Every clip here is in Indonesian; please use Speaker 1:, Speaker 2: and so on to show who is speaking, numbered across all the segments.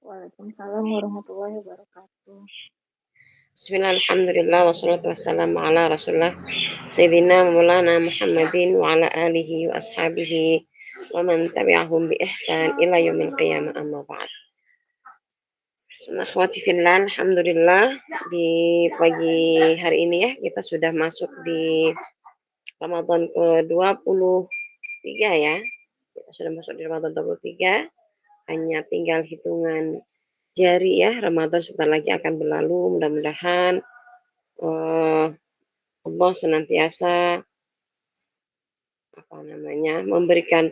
Speaker 1: Waalaikumsalam warahmatullahi wabarakatuh.
Speaker 2: Bismillah, alhamdulillah, wassalatu wassalamu ala rasulullah Sayyidina Maulana Muhammadin wa ala alihi wa ashabihi wa man tabi'ahum bi ihsan ila yaumil qiyamah, amma ba'd. Akhwati fillah, alhamdulillah di pagi hari ini ya kita sudah masuk di Ramadan ke-23 ya. Kita sudah masuk di Ramadan 23, hanya tinggal hitungan jari ya. Ramadan sebentar lagi akan berlalu, mudah-mudahan Allah senantiasa memberikan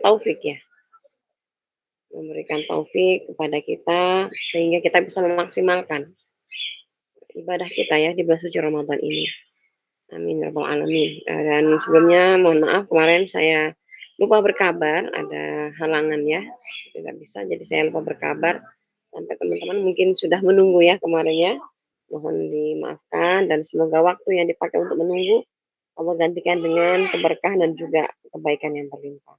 Speaker 2: taufik kepada kita sehingga kita bisa memaksimalkan ibadah kita ya di bulan suci Ramadan ini. Amin ya rabbal alamin. Dan sebelumnya mohon maaf kemarin saya lupa berkabar, ada halangan ya, tidak bisa, jadi saya lupa berkabar sampai teman-teman mungkin sudah menunggu ya kemarin ya. Mohon dimaafkan dan semoga waktu yang dipakai untuk menunggu Allah gantikan dengan keberkahan dan juga kebaikan yang berlimpah.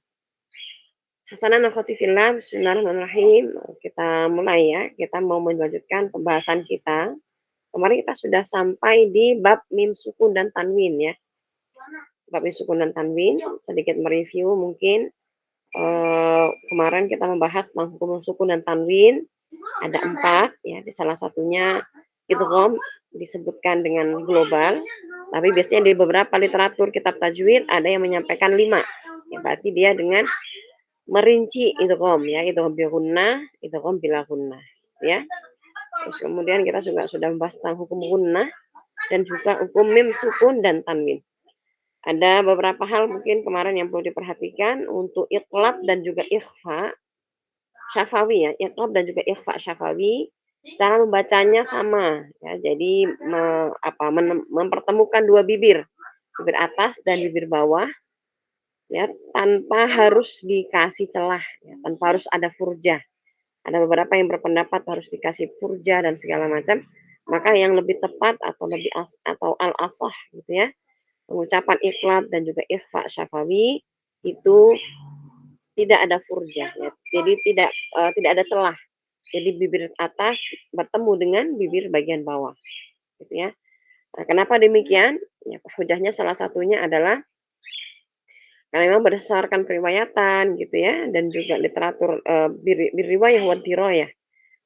Speaker 2: Hasanan akhwati fillah, bismillahirrahmanirrahim. Kita mulai ya, kita mau melanjutkan pembahasan kita. Kemarin kita sudah sampai di bab mim sukun dan tanwin ya. Bab mim sukun dan tanwin, sedikit mereview mungkin. Kemarin kita membahas tentang hukum sukun dan tanwin. Ada 4 ya, di salah satunya idgham disebutkan dengan global. Tapi biasanya di beberapa literatur kitab tajwid ada yang menyampaikan 5. Ya, berarti dia dengan merinci idgham ya, idgham bi gunnah, idgham bila gunnah ya. Terus kemudian kita juga sudah membahas tentang hukum gunnah dan juga hukum mim sukun dan tanwin. Ada beberapa hal mungkin kemarin yang perlu diperhatikan untuk iqlab dan juga ikhfa syafawi ya, iqlab dan juga ikhfa syafawi. Cara membacanya sama ya. Jadi mempertemukan dua bibir atas dan bibir bawah ya, tanpa harus dikasih celah ya, tanpa harus ada furjah. Ada beberapa yang berpendapat harus dikasih furjah dan segala macam. Maka yang lebih tepat atau al-asah gitu ya, pengucapan iqlab dan juga ikhfa syafawi itu tidak ada furjah ya. Jadi tidak ada celah. Jadi bibir atas bertemu dengan bibir bagian bawah gitu ya. Nah, kenapa demikian? Ya, hujahnya salah satunya adalah karena memang berdasarkan periwayatan gitu ya, dan juga literatur biriwayah wa dirayah,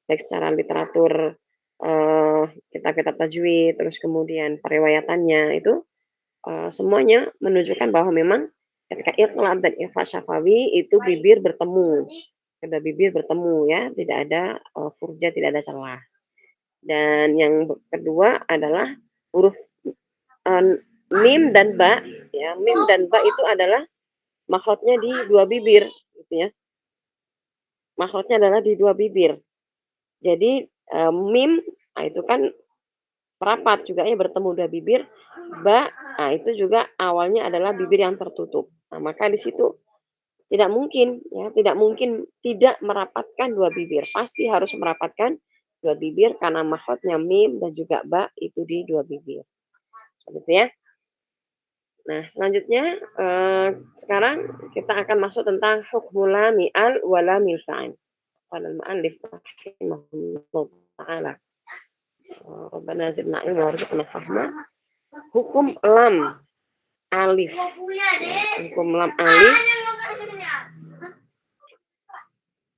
Speaker 2: baik secara literatur kitab-kitab tajwid, terus kemudian periwayatannya itu semuanya menunjukkan bahwa memang ketika iqlab dan ikhfa syafawi itu bibir bertemu. Kedua bibir bertemu ya, tidak ada furja, tidak ada celah. Dan yang kedua adalah huruf mim dan ba ya. Mim dan ba itu adalah makhrajnya di dua bibir gitu ya. Makhrajnya adalah di dua bibir. Jadi mim itu kan merapat juga ya, bertemu dua bibir. Ba itu juga awalnya adalah bibir yang tertutup. Nah, maka di situ tidak mungkin ya, tidak mungkin tidak merapatkan dua bibir. Pasti harus merapatkan dua bibir karena makhrajnya mim dan juga ba itu di dua bibir. Gitu ya. Nah, selanjutnya sekarang kita akan masuk tentang hukmul lami al wa lamil fa'il. Qala al-mu'allif rahimahullah ta'ala. Rabbana zidna ilma warzuqna fahma. Hukum lam alif. Hukum lam alif.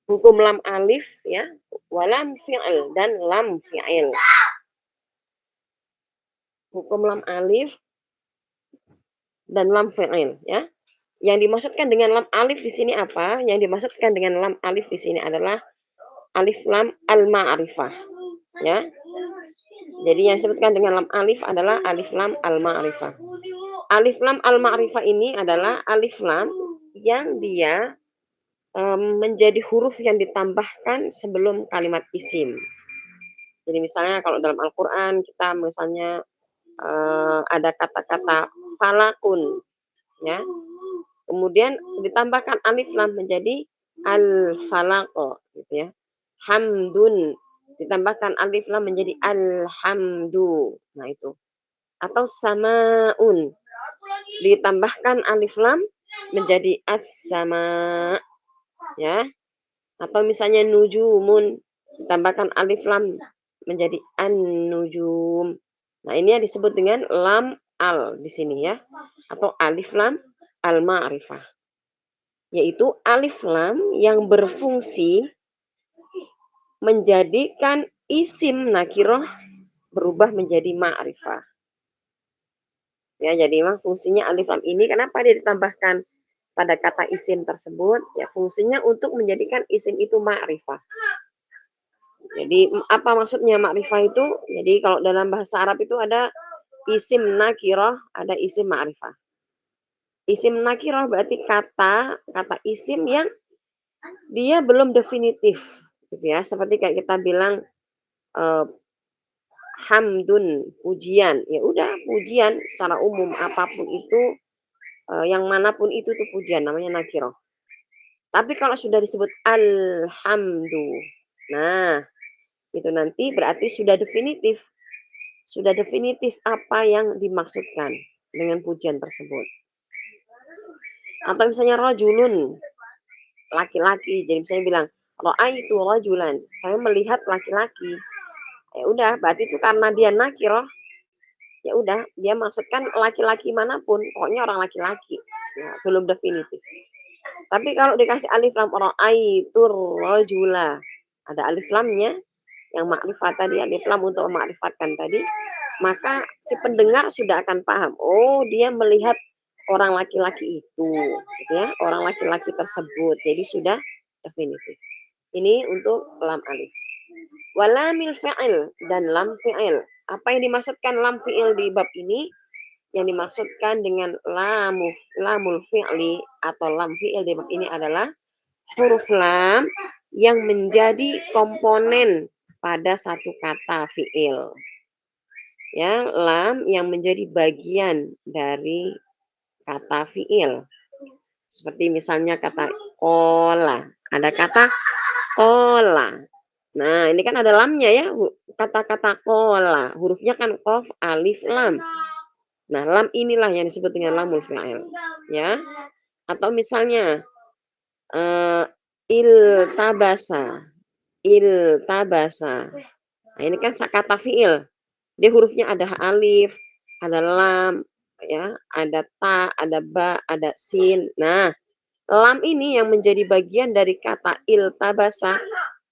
Speaker 2: Hukum lam alif ya, walam fi'il dan lam fi'il. Hukum lam alif dan lam fi'il ya. Yang dimaksudkan dengan lam alif di sini apa? Yang dimaksudkan dengan lam alif di sini adalah alif lam al-ma'rifah ya. Jadi yang disebutkan dengan lam alif adalah alif lam al-ma'rifah. Alif lam al-ma'rifah ini adalah alif lam yang dia menjadi huruf yang ditambahkan sebelum kalimat isim. Jadi misalnya kalau dalam Al-Quran kita misalnya ada kata-kata falakun ya, kemudian ditambahkan alif lam menjadi al-falaqo gitu ya. Hamdun ditambahkan alif lam menjadi alhamdu. Nah itu. Atau samaun ditambahkan alif lam menjadi as-sama ya. Atau misalnya nujumun ditambahkan alif lam menjadi an-nujum. Nah, ini yang disebut dengan lam al di sini ya, atau alif lam al-ma'rifah, yaitu alif lam yang berfungsi menjadikan isim nakiroh berubah menjadi ma'rifah. Ya, jadi memang fungsinya alif lam ini kenapa dia ditambahkan pada kata isim tersebut? Ya, fungsinya untuk menjadikan isim itu ma'rifah. Jadi apa maksudnya ma'rifah itu? Jadi kalau dalam bahasa Arab itu ada isim nakirah, ada isim ma'rifah. Isim nakirah berarti kata kata isim yang dia belum definitif, gitu ya. Seperti kayak kita bilang eh, hamdun, pujian. Ya udah, pujian secara umum apapun itu, yang manapun itu tuh pujian namanya nakirah. Tapi kalau sudah disebut alhamdu, nah itu nanti berarti sudah definitif. Sudah definitif apa yang dimaksudkan dengan pujian tersebut. Atau misalnya rajulun, laki-laki. Jadi misalnya bilang, ra'aitu rajulan, saya melihat laki-laki. Ya udah, berarti itu karena dia nakirah, ya udah, dia maksudkan laki-laki manapun, pokoknya orang laki-laki. Ya, belum definitif. Tapi kalau dikasih alif lam ra'aitu rajula, ada alif lamnya yang makrifat tadi, alif lam untuk memakrifatkan tadi, maka si pendengar sudah akan paham. Oh, dia melihat orang laki-laki itu, gitu ya, orang laki-laki tersebut. Jadi sudah definitif. Ini untuk lam alif. Walamil fi'il dan lam fi'il. Apa yang dimaksudkan lam fi'il di bab ini? Yang dimaksudkan dengan lamul fi'li atau lam fi'il di bab ini adalah huruf lam yang menjadi komponen pada satu kata fi'il. Ya, lam yang menjadi bagian dari kata fi'il. Seperti misalnya kata kola. Ada kata kola. Nah, ini kan ada lamnya ya. Kata-kata kola. Hurufnya kan qaf, alif, lam. Nah, lam inilah yang disebut dengan lamul fi'il. Ya. Atau misalnya eh, iltabasa. Iltabasa. Nah, ini kan kata fi'il. Dia hurufnya ada alif, ada lam, ya, ada ta, ada ba, ada sin. Nah, lam ini yang menjadi bagian dari kata iltabasa,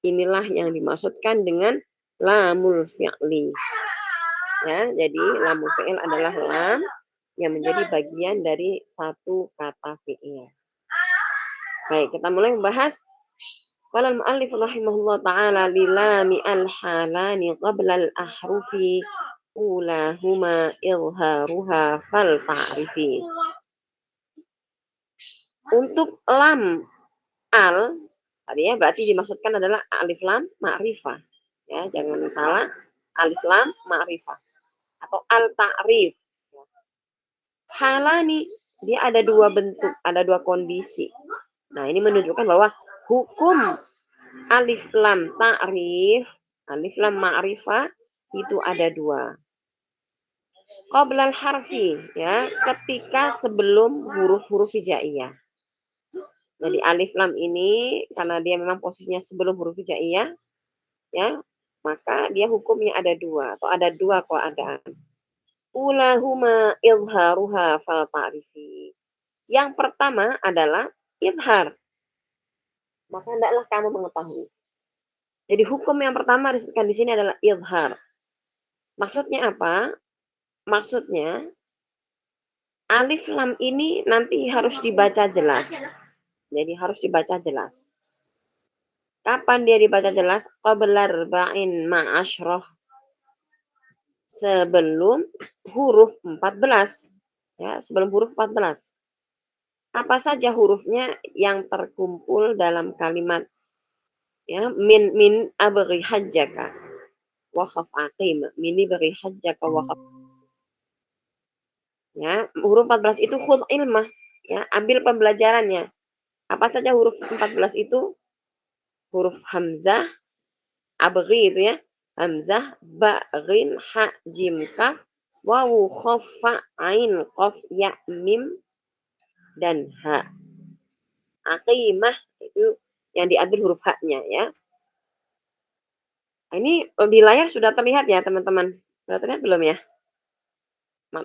Speaker 2: inilah yang dimaksudkan dengan lamul fi'li. Ya, jadi lamul fi'il adalah lam yang menjadi bagian dari satu kata fi'il. Baik, kita mulai membahas. Qala al-mu'allif rahimahullah ta'ala lilami al-halani qabla al-ahrufi ulahuma izharuha fal ta'rifi. Untuk lam al tadi ya berarti dimaksudkan adalah alif lam ma'rifah. Ya, jangan salah, alif lam ma'rifah atau al ta'rif. Halani dia ada dua bentuk, ada dua kondisi. Nah, ini menunjukkan bahwa hukum alif lam ta'rif, alif lam ma'rifah itu ada dua. Qoblal harfi, ya, ketika sebelum huruf-huruf hijaiyah. Jadi alif lam ini karena dia memang posisinya sebelum huruf hijaiyah, ya, maka dia hukumnya ada dua atau ada dua keadaan. Ulahuma izharuha fal ta'rifi. Yang pertama adalah izhar. Maka hendaklah kamu mengetahui. Jadi hukum yang pertama disebutkan di sini adalah izhar. Maksudnya apa? Maksudnya alif lam ini nanti harus dibaca jelas. Jadi harus dibaca jelas. Kapan dia dibaca jelas? Qabla arba'in ma'asyrah. Sebelum huruf 14. Ya, sebelum huruf 14. Apa saja hurufnya yang terkumpul dalam kalimat ya min abghi hajjaka wa khaf aqim. Mini beri hajjaka wa khaf. Ya, huruf 14 itu khudh ilmah. Ya, ambil pembelajarannya. Apa saja huruf 14 itu? Huruf hamzah, abghi itu ya. Hamzah, ba, ghin, ha, jim, kaf, wawu, khaf, fa, ain, qaf, ya, mim, dan ha. Aqimah itu yang diambil huruf haknya ya. Ini di layar sudah terlihat ya teman-teman? Sudah terlihat belum ya? Ma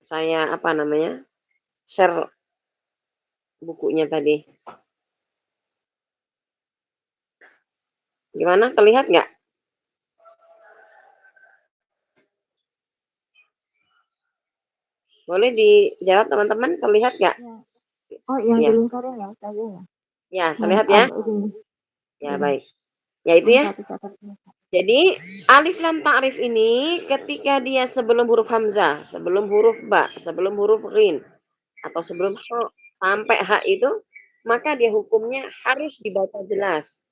Speaker 2: saya apa namanya, share bukunya tadi. Gimana, terlihat nggak? Boleh dijawab teman-teman, terlihat nggak?
Speaker 1: Ya. Oh, yang
Speaker 2: Ya,
Speaker 1: dilingkarin ya Ustazah ya?
Speaker 2: ya
Speaker 1: Yang
Speaker 2: terlihat ya?
Speaker 1: ini.
Speaker 2: Ya
Speaker 1: Iya.
Speaker 2: baik. Ya itu ya.
Speaker 1: Bisa catatnya.
Speaker 2: Jadi alif lam ta'rif ini ketika dia sebelum huruf hamzah, sebelum huruf ba, sebelum huruf ghin, atau sebelum ha sampai ha itu, maka dia hukumnya harus dibaca jelas.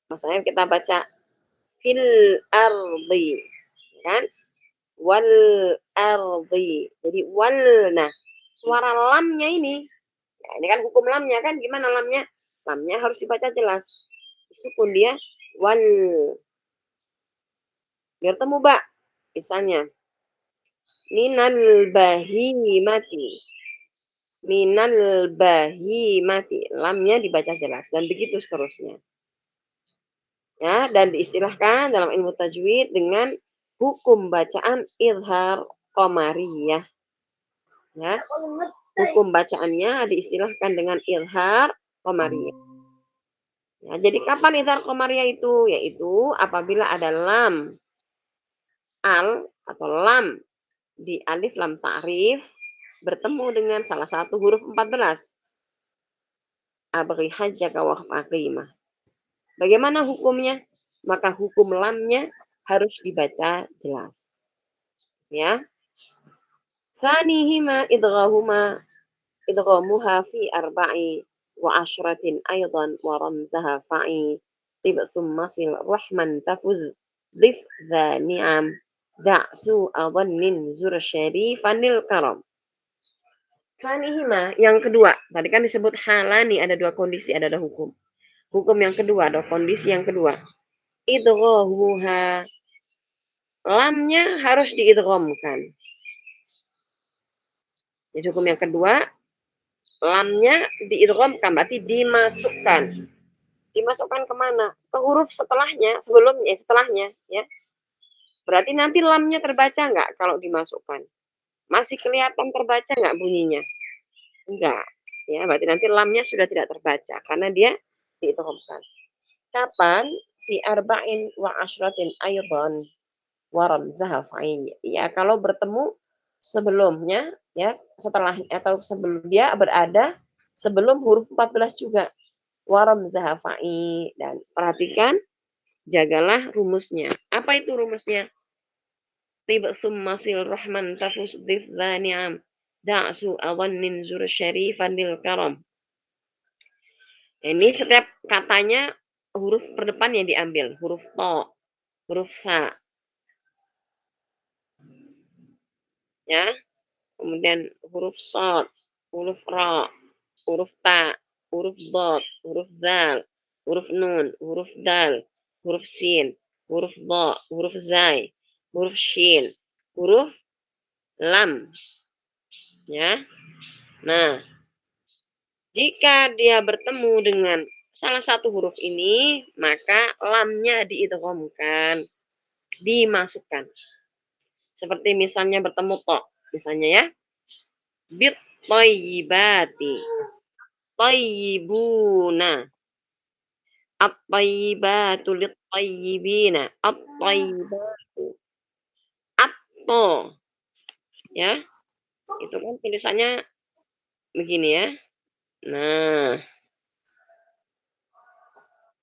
Speaker 2: Misalnya kita baca fil ardi, kan? Wal ardi. Jadi wal. Nah, suara lamnya ini, nah ini kan hukum lamnya kan, gimana lamnya? Lamnya harus dibaca jelas. Sukun dia wal. Biar temu ba. Misalnya minal bahimati. Minal bahimati. Lamnya dibaca jelas dan begitu seterusnya. Ya, dan diistilahkan dalam ilmu tajwid dengan hukum bacaan izhar qamariyah. Ya, hukum bacaannya diistilahkan dengan izhar qamariyah. Ya, jadi kapan izhar qamariyah itu? Yaitu apabila ada lam al atau lam di alif lam ta'rif bertemu dengan salah satu huruf 14. Abri hajjaka waqf aqimah. Bagaimana hukumnya? Maka hukum lamnya harus dibaca jelas. Ya. Sanihima idghamuha fi arba'i wa asyratin aydan wa ramzaha fa'i. Tibsum masil rahman tafuz dif dha ni'am da'su adhannin zur syarifanil karam. Sanihima yang kedua. Tadi kan disebut halani, ada dua kondisi, ada hukum. Hukum yang kedua, ada kondisi yang kedua. Idghamuha, lamnya harus diidghamkan. Jadi hukum yang kedua, lamnya diidghamkan, berarti dimasukkan. Dimasukkan kemana? Ke huruf setelahnya, sebelumnya, setelahnya, ya. Berarti nanti lamnya terbaca nggak kalau dimasukkan? Masih kelihatan terbaca nggak bunyinya? Enggak. Ya, berarti nanti lamnya sudah tidak terbaca karena dia diidghamkan. Kapan? Fi arba'in wa asyratin aydan wa ramzaha fa'in. Ya, kalau bertemu sebelumnya, ya, setelah atau sebelum dia berada sebelum huruf 14 juga. Wa ramzaha fa'i, dan perhatikan, jagalah rumusnya. Apa itu rumusnya? Tibsum masil rahman tafus dif dhani'am da'su awannin zur syarifan lil karam. Ini setiap katanya huruf per depan yang diambil, huruf to, huruf sa, ya. Kemudian huruf shad, huruf ra, huruf ta, huruf dot, huruf zal, huruf nun, huruf dal, huruf sin, huruf dha, huruf zai, huruf shin, huruf lam, ya. Nah, jika dia bertemu dengan salah satu huruf ini, maka lamnya diidghamkan, dimasukkan. Seperti misalnya bertemu to, misalnya ya, bit thayyibati, thayyibuna, at-thayyibatu lit-thayyibina, at-thayyibatu, at-to, ya. Itu kan tulisannya begini ya. Nah,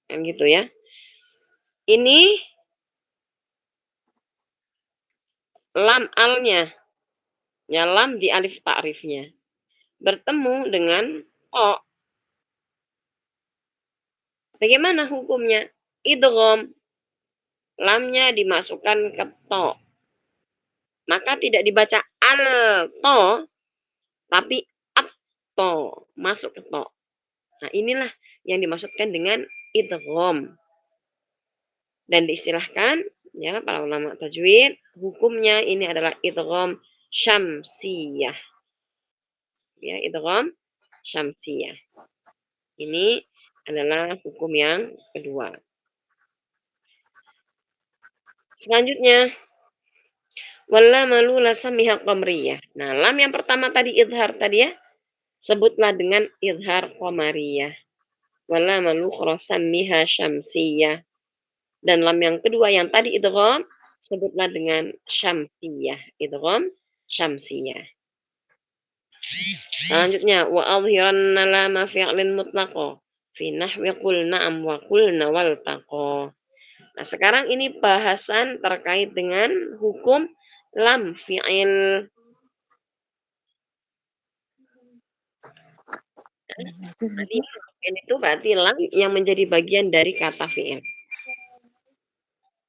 Speaker 2: kan gitu ya. Ini lam alnya, ya, lam di alif ta'rifnya bertemu dengan o. Bagaimana hukumnya? Idgham, lamnya dimasukkan ke to. Maka tidak dibaca al to, tapi at to, masuk ke to. Nah, inilah yang dimaksudkan dengan idgham. Dan diistilahkan, ya, para ulama tajwid, hukumnya ini adalah idgham syamsiyah. Ya, idgham syamsiyah. Ini adalah hukum yang kedua. Selanjutnya, wala malula samiha qamariyah. Nah, lam yang pertama tadi idhar tadi ya, sebutlah dengan idhar qamariyah. Wala malu samiha syamsiyah. Dan lam yang kedua yang tadi idgham, sebutlah dengan syamsiyah. Idgham syamsiyah. Selanjutnya, wa adhiranna lama fi'lin mutlaqo fi nahwi qul na'am wa qulna wal taqo. Nah, sekarang ini bahasan terkait dengan hukum lam fi'il. Tadi fi'il itu berarti lam yang menjadi bagian dari kata fi'il.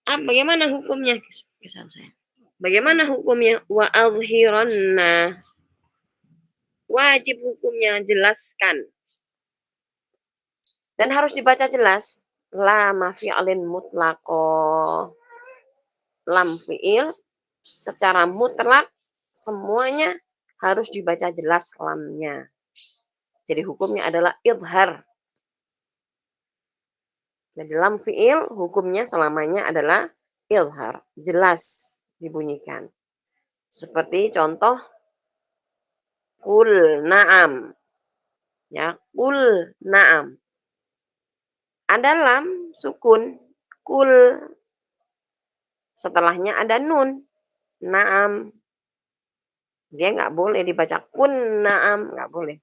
Speaker 2: Bagaimana hukumnya? Kisah saya. Bagaimana hukumnya? Wa adhiranna. Wajib hukumnya jelaskan. Dan harus dibaca jelas. Lama fi'lin mutlaqo. Lam fi'il secara mutlak semuanya harus dibaca jelas lamnya. Jadi hukumnya adalah idhar. Jadi lam fi'il hukumnya selamanya adalah idhar. Jelas dibunyikan. Seperti contoh kul na'am. Ya, kul na'am. Ada lam sukun. Kul. Setelahnya ada nun. Na'am. Dia nggak boleh dibaca kun na'am. Nggak boleh.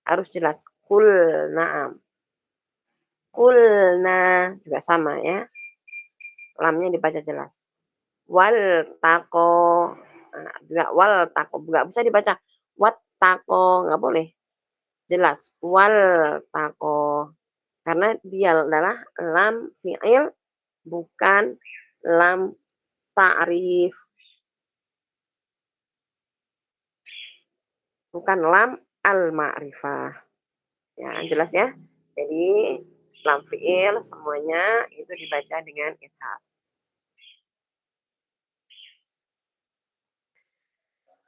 Speaker 2: Harus jelas. Kul na'am. Kulna juga sama ya. Lamnya dibaca jelas. Wal tako. Nah, juga wal tako. Nggak bisa dibaca wat tako. Nggak boleh. Jelas. Wal tako. Karena dia adalah lam fi'il, bukan lam ta'rif. Bukan lam al-ma'rifah. Ya, jelas ya. Jadi lam fi'il semuanya itu dibaca dengan idhar.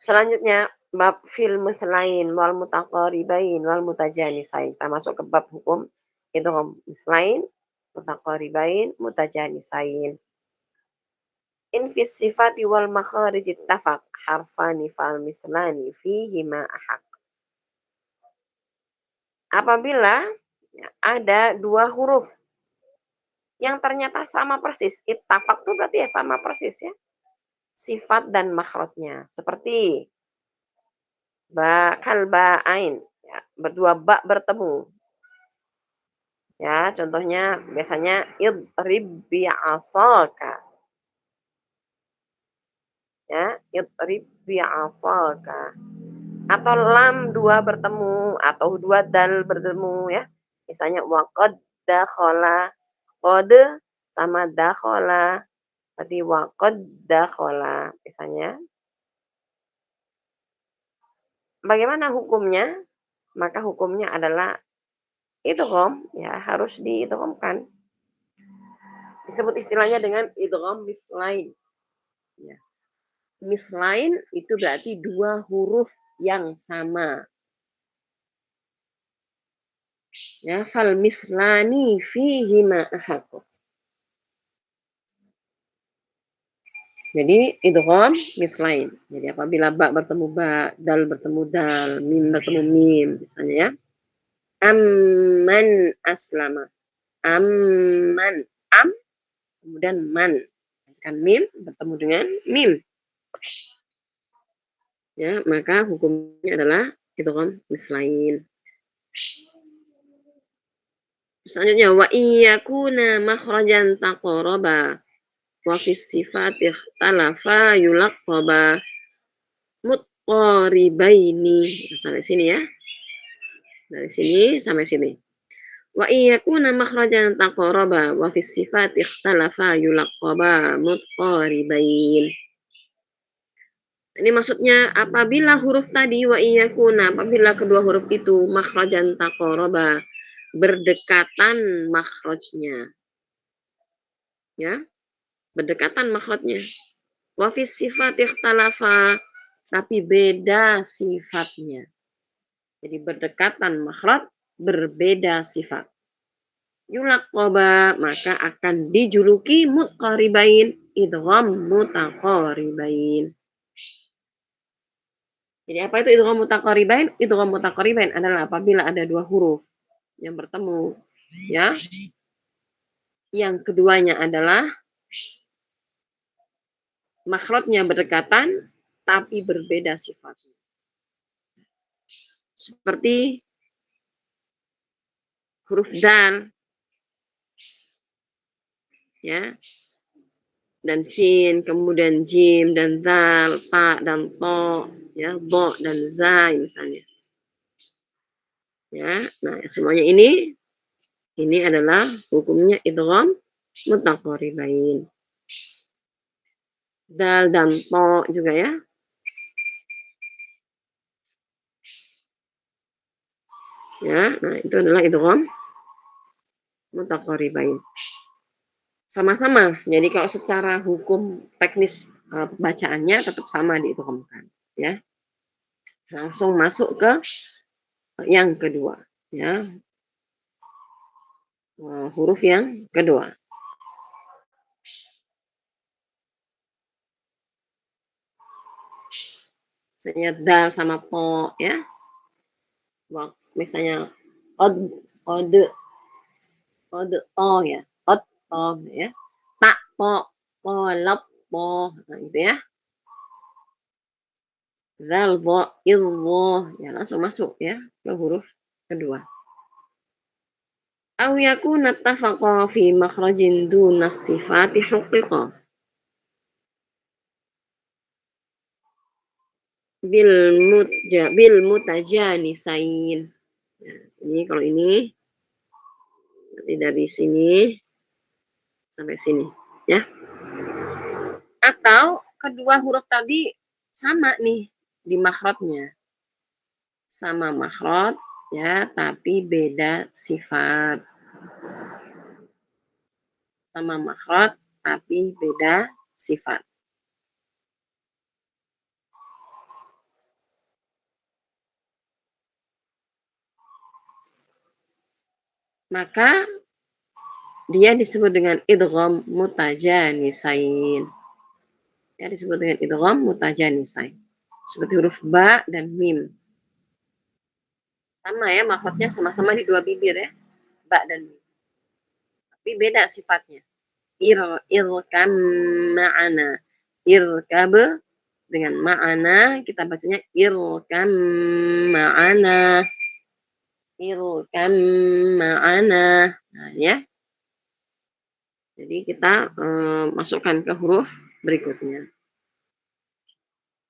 Speaker 2: Selanjutnya bab fil mislain wal mutaqaribain wal mutajanisain. Kita masuk ke bab hukum idgham mislain, mutaqaribain, mutajanisain. In fis sifati wal makharij ittafaq harfani fal mislani fihi ma ahaq. Apabila ada dua huruf yang ternyata sama persis, ittafaq itu berarti ya sama persis ya. Sifat dan makhrajnya. Seperti ba kal ba'ain, ya, berdua ba bertemu. Ya, contohnya biasanya idrib bi'asaka. Ya, idrib bi'asaka. Atau lam dua bertemu atau dua dal bertemu ya. Misalnya waqad dakhala. Qad sama dakhala. Berarti waqad dakhala misalnya. Bagaimana hukumnya? Maka hukumnya adalah idgham, ya harus diidghamkan. Disebut istilahnya dengan idgham mislain. Ya. Mislain itu berarti dua huruf yang sama. Ya, fal mislani fihi ma ahaq. Jadi idgham mislain. Jadi apabila ba bertemu ba, dal bertemu dal, mim bertemu mim misalnya ya. Amman aslama. Amman. Am kemudian man. Kan mim bertemu dengan mim. Ya, maka hukumnya adalah idgham mislain. Selanjutnya wa iyakuna makhrajan taqaraba wa fi sifat ikhtalafa yulaqaba mutqaribaini. Sampai sini ya. Dari sini sampai sini. Wa iyakuna makhrajan taqaraba wa fi sifat ikhtalafa yulaqaba mutqaribain. Ini maksudnya apabila huruf tadi wa iyakuna, apabila kedua huruf itu makhrajan taqaraba, berdekatan makhrajnya. Ya, berdekatan makhrajnya. Wa fi sifat ikhtalafa, tapi beda sifatnya. Jadi berdekatan makhraj, berbeda sifat. yulaqaba, maka akan dijuluki mutqaribain, idgham mutaqaribain. Jadi apa itu idgham mutaqaribain? Idgham mutaqaribain adalah apabila ada dua huruf yang bertemu, ya. Yang keduanya adalah makhrajnya berdekatan tapi berbeda sifat. Seperti huruf dal, ya, dan sin, kemudian jim dan dal, ta dan to, ya, bo dan za misalnya. Ya, nah semuanya ini adalah hukumnya idgham mutaqaribain. Dal dan to juga ya. Ya, nah itu adalah idgham mutaqaribain. Sama-sama. Jadi kalau secara hukum teknis bacaannya tetap sama diidghamkan, ya. Langsung masuk ke yang kedua, ya. Huruf yang kedua. Misalnya dal sama po, ya. Misalnya od, ode, ode, o ya. Od, o ya. Tak, po, polop, po. Nah, gitu ya. Zal, bo, il, wo. Ya, langsung masuk ya ke huruf kedua. Aw yakuna ittafaqa fi makhrajin duna sifati huqiqa. Bil mutajanisain. Nah, ini kalau ini nanti dari sini sampai sini, ya. Atau kedua huruf tadi sama nih di makhrajnya. Sama makhraj, ya, tapi beda sifat. Sama makhraj, tapi beda sifat. Maka dia disebut dengan idgham mutajanisain. Ya, disebut dengan idgham mutajanisain. Seperti huruf ba dan mim. Sama ya, makhrajnya sama-sama di dua bibir ya. Ba dan mim. Tapi beda sifatnya. Irkam ma'ana. Irkab dengan ma'ana kita bacanya irkam ma'ana. Irkam ma'ana. Nah, ya. Jadi kita masukkan ke huruf berikutnya.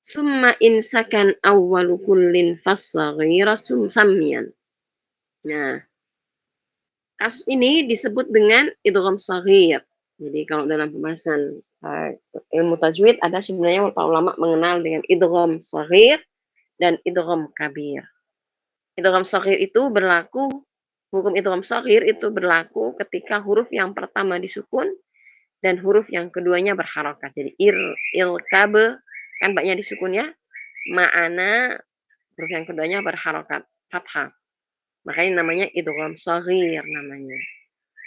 Speaker 2: Summa insakan awwalu kullin fassaghira samyan. Nah, kasus ini disebut dengan idgham shaghir. Jadi kalau dalam pembahasan ilmu tajwid ada sebenarnya para ulama mengenal dengan idgham shaghir dan idgham kabir. Idgham shaghir itu berlaku, hukum idgham shaghir itu berlaku ketika huruf yang pertama disukun dan huruf yang keduanya berharokat. Jadi ilkabe kan baknya disukun ya. Ma'ana huruf yang keduanya berharokat fathah. Makanya namanya idgham shaghir namanya.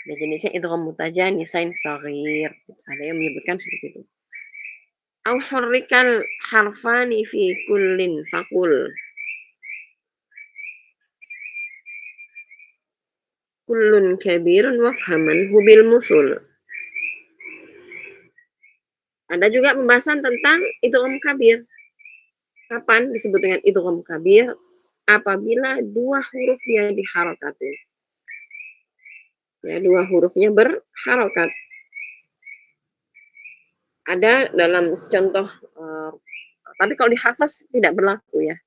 Speaker 2: Dan jenisnya idgham mutajanisain shaghir. Ada yang menyebutkan seperti itu. Au hurrikal harfani fi kullin faqul. Kullun kabirun wafhaman hubil musul. Ada juga pembahasan tentang idgham kabir. Kapan disebut dengan idgham kabir? Apabila dua hurufnya diharokati. Ya, dua hurufnya berharokat. Ada dalam contoh, tapi kalau di hafaz tidak berlaku ya.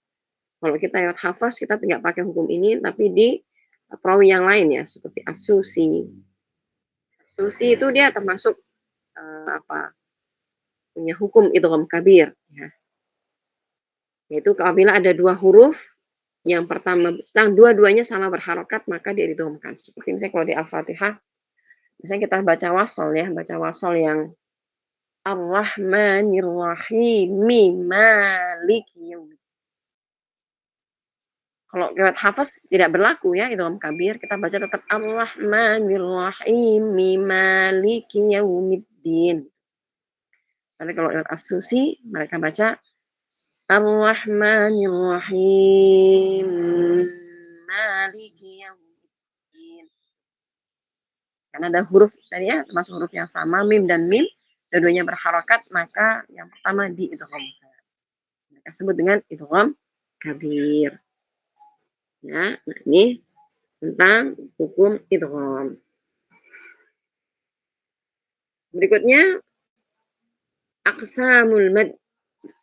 Speaker 2: Kalau kita lewat hafaz kita tidak pakai hukum ini, tapi di perawi yang lain ya, seperti as-susi. As-susi itu dia termasuk punya hukum idgham kabir ya. Yaitu apabila ada dua huruf yang pertama dua-duanya sama berharokat maka dia idghamkan. Seperti misalnya kalau di Al-Fatihah misalnya kita baca wasol ya, baca wasol yang Ar-Rahmanir Rahim Maliki Yaumiddin. Kalau lewat hafaz tidak berlaku ya idgham kabir, kita baca tetap Ar-Rahmanir Rahim, Maliki Yaumiddin. Tapi kalau lewat as-susi mereka baca Ar-Rahmanir Rahim, Maliki Yaumiddin. Karena ada huruf tadi ya, termasuk huruf yang sama, mim dan mim, dua-duanya berharokat, maka yang pertama diidgham. Mereka sebut dengan idgham kabir. Ya, nah ini tentang hukum idgham. Berikutnya aqsamul mad.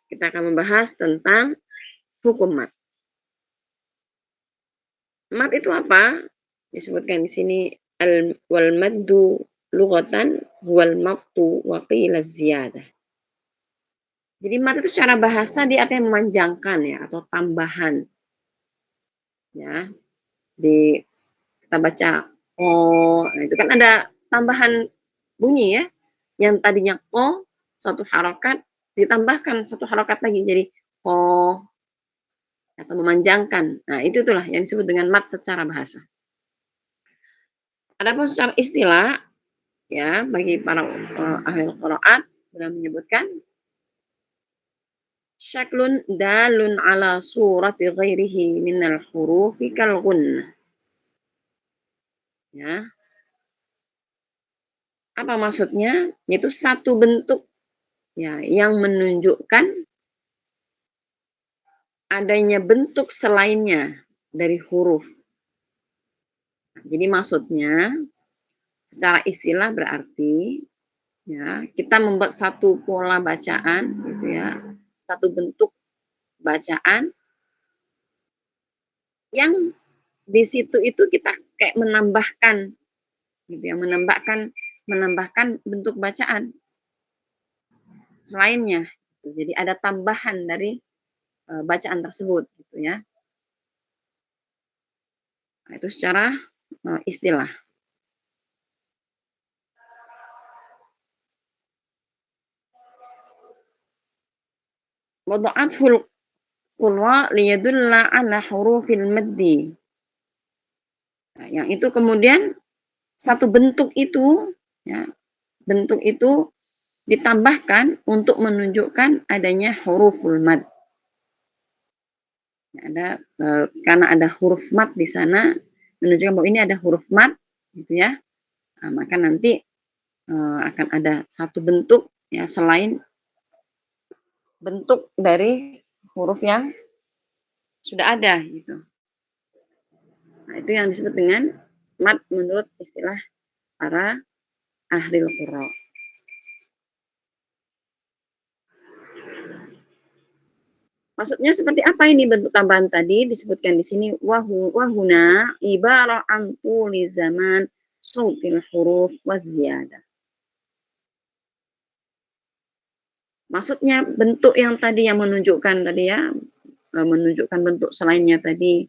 Speaker 2: Kita akan membahas tentang hukum mad. Mad itu apa? Disebutkan di sini wal maddu lughatan wal maqtu wa qila ziyadah. Jadi mad itu secara bahasa dia artinya memanjangkan ya atau tambahan. Ya, di kita baca oh, nah itu kan ada tambahan bunyi ya. Yang tadinya ko satu harokat ditambahkan satu harokat lagi jadi ko atau memanjangkan. Nah, itu itulah yang disebut dengan mat secara bahasa. Adapun secara istilah ya bagi para ahli qiraat sudah menyebutkan syaklun dalun ala surati ghairihi minal hurufi kal gunnah. Ya, apa maksudnya? Yaitu satu bentuk ya yang menunjukkan adanya bentuk selainnya dari huruf. Jadi maksudnya secara istilah berarti ya kita membuat satu pola bacaan gitu ya, satu bentuk bacaan yang di situ itu kita kayak menambahkan gitu ya, menambahkan bentuk bacaan selainnya. Jadi ada tambahan dari bacaan tersebut gitu ya. Nah, itu secara istilah. Wada'athul qurra liyadulla ala hurufil maddi. Nah, yang itu kemudian satu bentuk itu ya, bentuk itu ditambahkan untuk menunjukkan adanya huruful mad. Ada karena ada huruf mad di sana menunjukkan bahwa ini ada huruf mad gitu ya. Nah, maka nanti akan ada satu bentuk ya selain bentuk dari huruf yang sudah ada gitu. Nah, itu yang disebut dengan mad menurut istilah para ahli qira. Maksudnya seperti apa ini bentuk tambahan tadi disebutkan di sini wahuna ibarah an tuli zaman sautil huruf waziyadah. Maksudnya bentuk yang tadi yang menunjukkan tadi ya menunjukkan bentuk selainnya tadi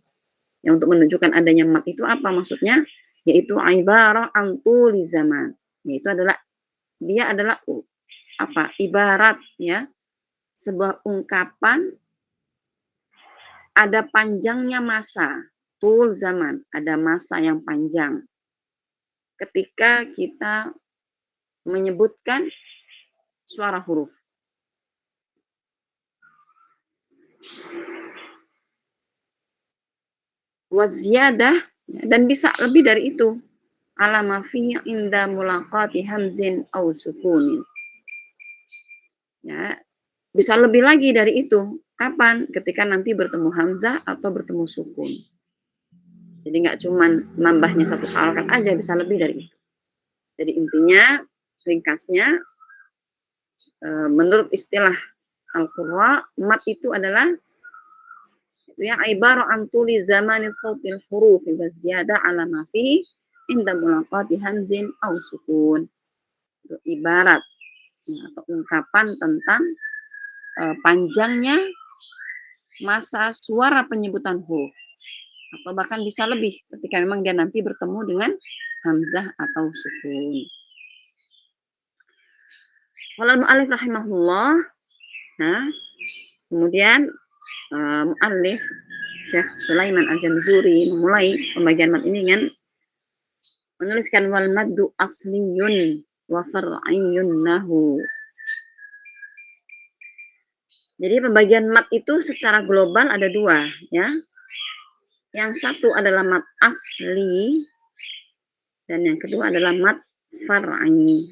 Speaker 2: yang untuk menunjukkan adanya mat itu apa maksudnya? Yaitu ibarah an tuli zaman. Yaitu adalah dia adalah apa? Ibarat ya sebuah ungkapan ada panjangnya masa, tul zaman, ada masa yang panjang. Ketika kita menyebutkan suara huruf. Waziyadah, dan bisa lebih dari itu. Ala ma fi inda mulaqati hamzin au sukunin. Ya, bisa lebih lagi dari itu. Kapan? Ketika nanti bertemu hamzah atau bertemu sukun. Jadi nggak cuman nambahnya satu harokat aja, bisa lebih dari itu. Jadi intinya, ringkasnya, menurut istilah Al-Qurra, mat itu adalah ya ibarah an tuli zamani sautil huruf wa ziyada ala ma fi inda mulaqati hamzin au sukun. Itu ibarat ya, atau ungkapan tentang panjangnya masa suara penyebutan huruf atau bahkan bisa lebih ketika memang dia nanti bertemu dengan hamzah atau sukun. Qala al-mu'allif rahimahullah. Nah, kemudian mu'allif
Speaker 3: Syekh Sulaiman Al-Jamzuri memulai pembagian mat ini dengan menuliskan wal maddu asliyun wa far'iyyun lahu. Jadi pembagian mat itu secara global ada dua, ya. Yang satu adalah mat asli dan yang kedua adalah mat far'i.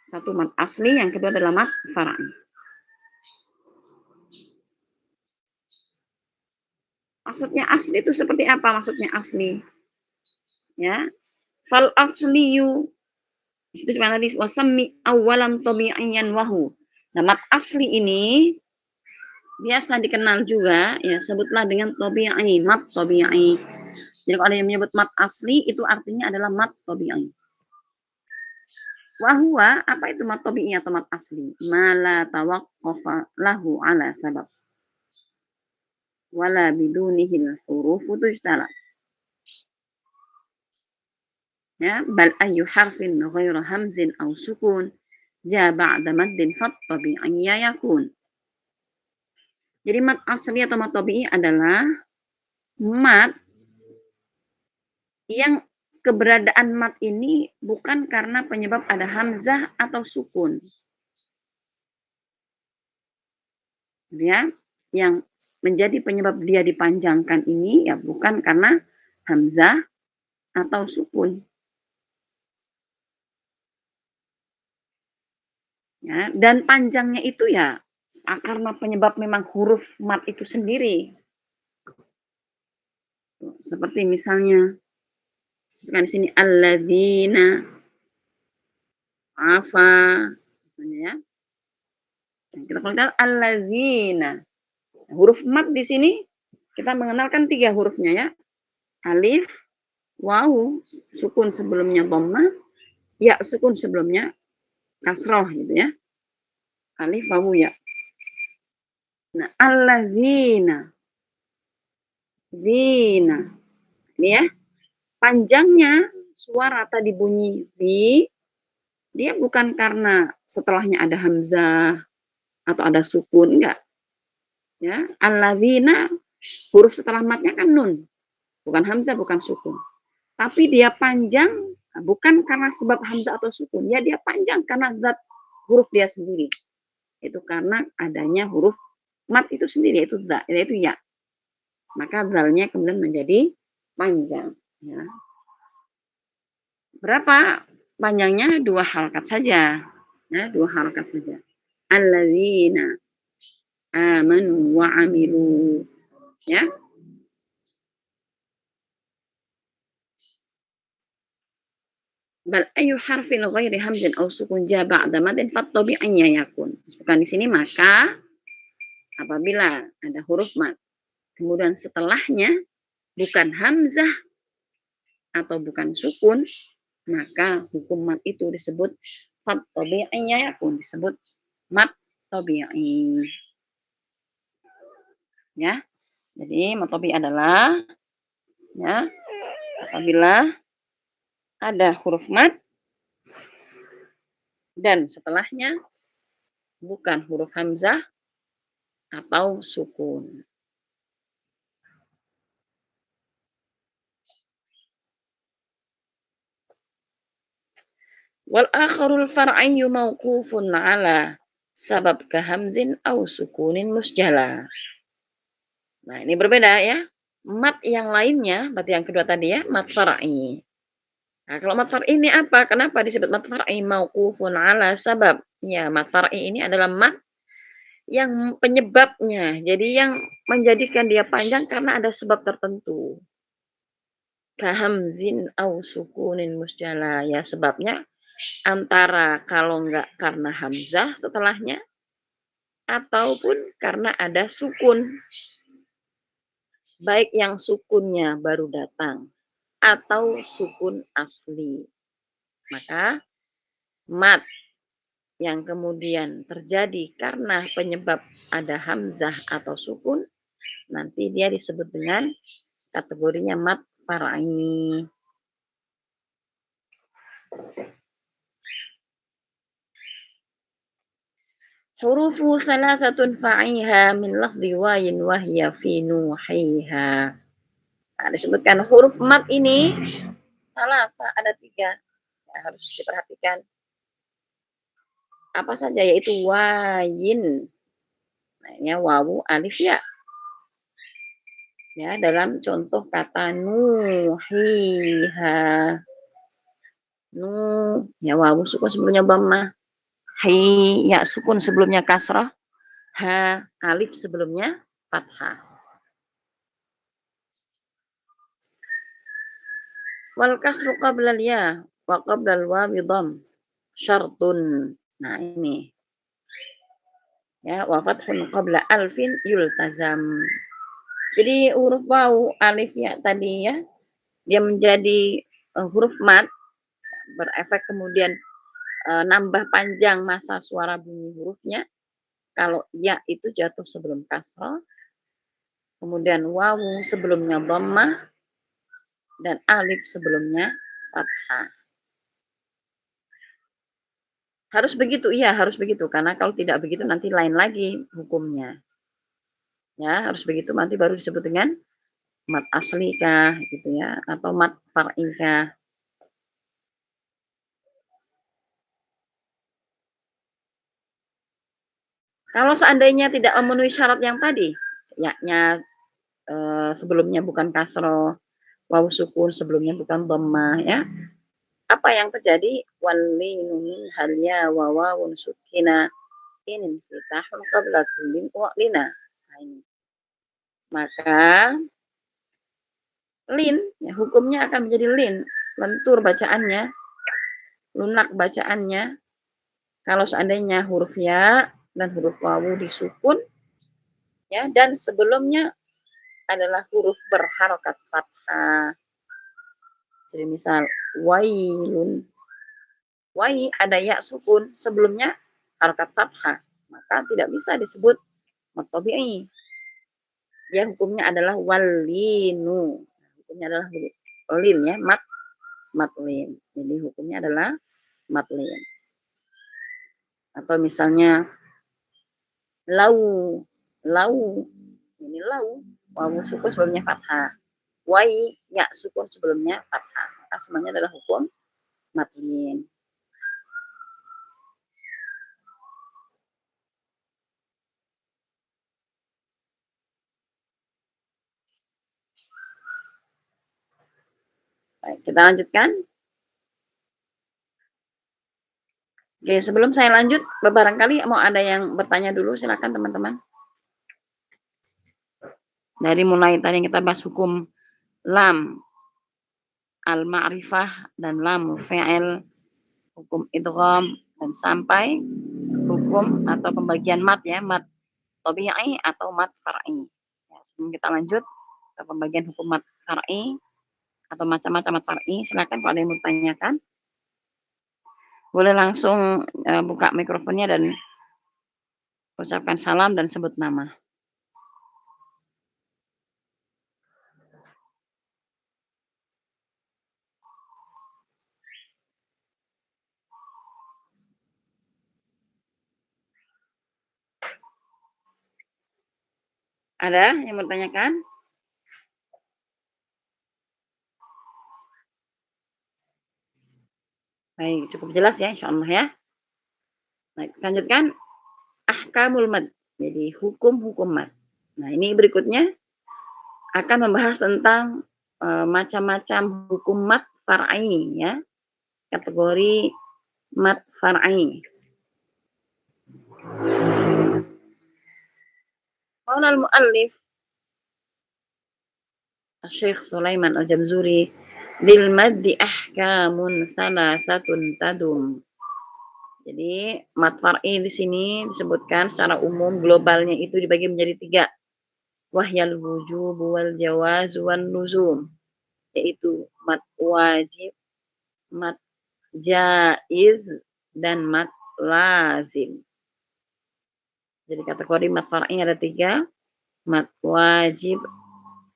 Speaker 3: Satu mat asli, yang kedua adalah mat far'i. Maksudnya asli itu seperti apa maksudnya asli? Ya. Fal asliyu itu cuma tadi wasammi awalan tabi'iyan wahu. Nah, mat asli ini biasa dikenal juga ya sebutlah dengan tabi'i, mat tabi'i. Jadi kalau ada yang menyebut mat asli itu artinya adalah mat tabi'i. Wahwa, apa itu mat tabi'i atau mat asli? Mala tawaqqafa lahu ala sabab. Wala bidunihil hurufu tujtala. Ya, bal ayu harfin ghairu hamzin aw sukun ja ba'da maddin fat tabi'iyya yakun. Jadi mat asli atau mat tabi'i adalah mat yang keberadaan mat ini bukan karena penyebab ada hamzah atau sukun. Ya, yang menjadi penyebab dia dipanjangkan ini ya bukan karena hamzah atau sukun. Ya, dan panjangnya itu ya karena penyebab memang huruf mat itu sendiri. Seperti misalnya kan di sini alladzina afa misalnya ya. Kita kalau lihat alladzina. Huruf mat di sini kita mengenalkan 3 hurufnya ya. Alif, waw, sukun sebelumnya dhammah, ya sukun sebelumnya kasroh gitu ya. Alif, waw, ya. Nah, alladzina. Zina. Ini ya. Panjangnya suara tadi bunyi di dia bukan karena setelahnya ada hamzah atau ada sukun, enggak. Ya, alladzina huruf setelah matnya kan nun. Bukan hamzah, bukan sukun. Tapi dia panjang bukan karena sebab hamzah atau sukun. Ya dia panjang karena zat huruf dia sendiri. Itu karena adanya huruf mat itu sendiri, yaitu ya. Maka zalnya kemudian menjadi panjang. Ya. Berapa panjangnya? 2 harakat saja. Ya, 2 harakat saja. Alladzina amanu wa amilu. Ya. Bal ayu harfin ghairi hamzin aw sukun ja ba'da madin fat tabi'iyya yakun. Bukan di sini maka apabila ada huruf mat kemudian setelahnya bukan hamzah atau bukan sukun maka hukum mat itu disebut fat tabi'iyya yakun, disebut mat tabi'i. Ya. Jadi mat tabi'i adalah ya apabila ada huruf mat dan setelahnya bukan huruf hamzah atau sukun. Wal akharul far'iyyu mauqufun ala sabab kahamzin aw sukunin musjala. Nah, ini berbeda ya. Mat yang lainnya, berarti yang kedua tadi ya, mat far'i. Nah, kalau mat far'i ini apa? Kenapa disebut mat far'i? Mauqufun ala sabab. Ya, mat far'i ini adalah mat yang penyebabnya. Jadi yang menjadikan dia panjang karena ada sebab tertentu. Kahamzin au sukunin musjala. Ya, sebabnya antara kalau enggak karena hamzah setelahnya ataupun karena ada sukun. Baik yang sukunnya baru datang atau sukun asli. Maka mat yang kemudian terjadi karena penyebab ada hamzah atau sukun, nanti dia disebut dengan kategorinya mat far'i. Hurufu salasatun fa'iha min lafzi wayin wahya fi nuhiha. Nah, disebutkan huruf mat ini salasa, ada 3. Ya, harus diperhatikan. Apa saja, yaitu wayin. Nah, ini wawu, alif, ya. Ya, dalam contoh kata nuhiha. Nu, ya wawu sukun sebelumnya dhammah. Hi, ya sukun sebelumnya kasrah. Ha, alif sebelumnya fathah. Wal kasru qabla ya wa qabla al-wawi dhamm syartun. Nah, ini. Ya, wa fathun qabla alfin yultazam. Jadi huruf wawu, alif, ya tadi ya, dia menjadi huruf mat, berefek kemudian nambah panjang masa suara bunyi hurufnya. Kalau ya itu jatuh sebelum kasrah, kemudian wawu sebelumnya dhammah, dan alif sebelumnya fathah. Harus begitu, iya harus begitu. Karena kalau tidak begitu nanti lain lagi hukumnya. Ya, harus begitu nanti baru disebut dengan mat asli kah gitu ya, atau mat far'i kah. Kalau seandainya tidak memenuhi syarat yang tadi, yaknya sebelumnya bukan kasroh, wawu sukun sebelumnya bukan dhammah, ya. Apa yang terjadi? Walinu min halya wa wawun sukina in fitahun qabla kullin wa'lina. Nah, ini. Maka lin, ya, hukumnya akan menjadi lin, lentur bacaannya, lunak bacaannya. Kalau seandainya huruf ya dan huruf wawu disukun, ya, dan sebelumnya adalah huruf berharokat fathah. Jadi misal wailun, wai ada ya sukun sebelumnya harokat fathah, maka tidak bisa disebut mat tabi'i. Ya, hukumnya adalah walinu. Hukumnya adalah lin, ya, matlin. Jadi hukumnya adalah matlin. Atau misalnya lau, lau, ini lau, wawu sukun sebelumnya fathah. Wai, ya sukun sebelumnya fathah. Maka semuanya adalah hukum matlin. Baik, kita lanjutkan. Oke, sebelum saya lanjut, barangkali mau ada yang bertanya dulu, silakan teman-teman. Dari mulai tadi kita bahas hukum lam al-ma'rifah dan lam fi'il, hukum idgham, dan sampai hukum atau pembagian mat, ya, mat tabi'i atau mat far'i. Ya, sebelum kita lanjut ke pembagian hukum mat far'i atau macam-macam mat far'i, silakan kalau ada yang mau tanyakan. Boleh langsung buka mikrofonnya dan ucapkan salam dan sebut nama. Ada yang mau tanyakan? Baik, cukup jelas ya, insyaallah ya. Baik, lanjutkan ahkamul mad. Jadi hukum-hukum mad. Nah, ini berikutnya akan membahas tentang macam-macam hukum mad far'i, ya. Kategori mad far'i. Qala al-muallif Syekh Sulaiman Al-Jamzuri, lil maddi ahkamun salasatun tadum. Jadi mad far'i di sini disebutkan secara umum, globalnya itu dibagi menjadi 3. Wahyal wujub wal jawaz wan luzum, yaitu mad wajib, mad jaiz, dan mad lazim. Jadi kategori mad far'i ada 3, mad wajib,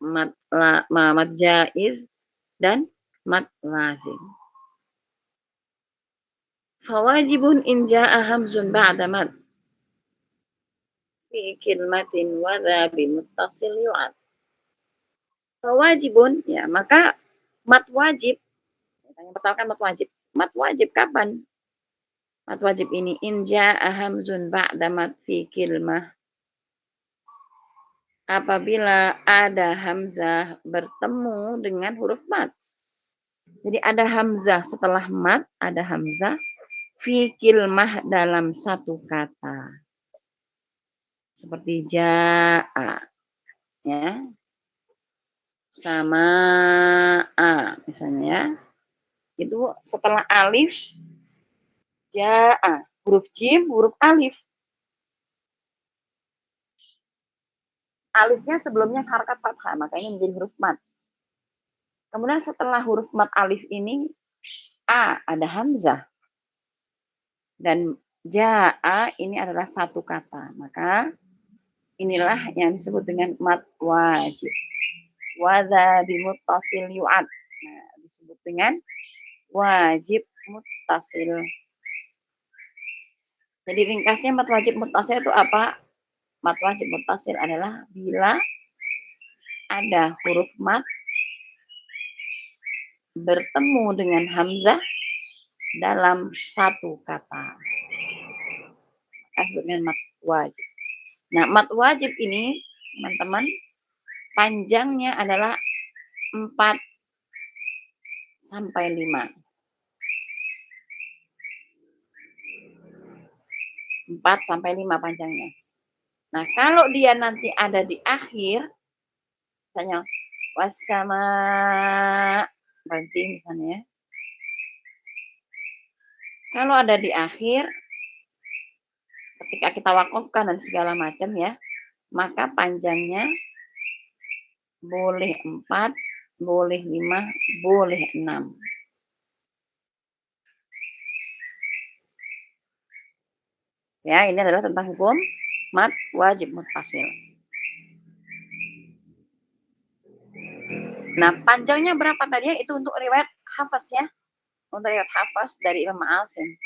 Speaker 3: mad jaiz, dan mad lazim. Fawajibun in jaa hamzun ba'da mad. fi kilmatin wa dha bimuttasil yu'ad. Fawajibun, ya maka mat wajib. Yang pertama kan mat wajib. Mat wajib kapan? Mat wajib ini in ja'a hamzun ba'da mat fi kilmah. Apabila ada hamzah bertemu dengan huruf mat. Jadi ada hamzah setelah mat, ada hamzah fi kilmah dalam satu kata. Seperti ja'a, ya. Sama a misalnya ya. Itu setelah alif ja'a, huruf jim, huruf alif. Alifnya sebelumnya harakat fathah, makanya menjadi huruf mat. Kemudian setelah huruf mat alif ini a ada hamzah. Dan ja'a ini adalah satu kata. Maka inilah yang disebut dengan mat wajib. Wadha bimuttasil yu'ad. Nah, disebut dengan wajib muttasil. Jadi ringkasnya mat wajib muttasil itu apa? Mat wajib muttasil adalah bila ada huruf mat bertemu dengan hamzah dalam satu kata. Disebut dengan mat wajib. Nah, mat wajib ini, teman-teman, panjangnya adalah 4 sampai 5. 4 sampai 5 panjangnya. Nah, kalau dia nanti ada di akhir, misalnya wassama, berarti misalnya ya. Kalau ada di akhir, ketika kita wakafkan dan segala macam ya, maka panjangnya boleh 4, boleh 5, boleh 6. Ya, ini adalah tentang hukum mat wajib muttasil. Nah, panjangnya berapa tadi ya? Itu untuk riwayat Hafs ya. Untuk riwayat Hafs dari Imam Asim.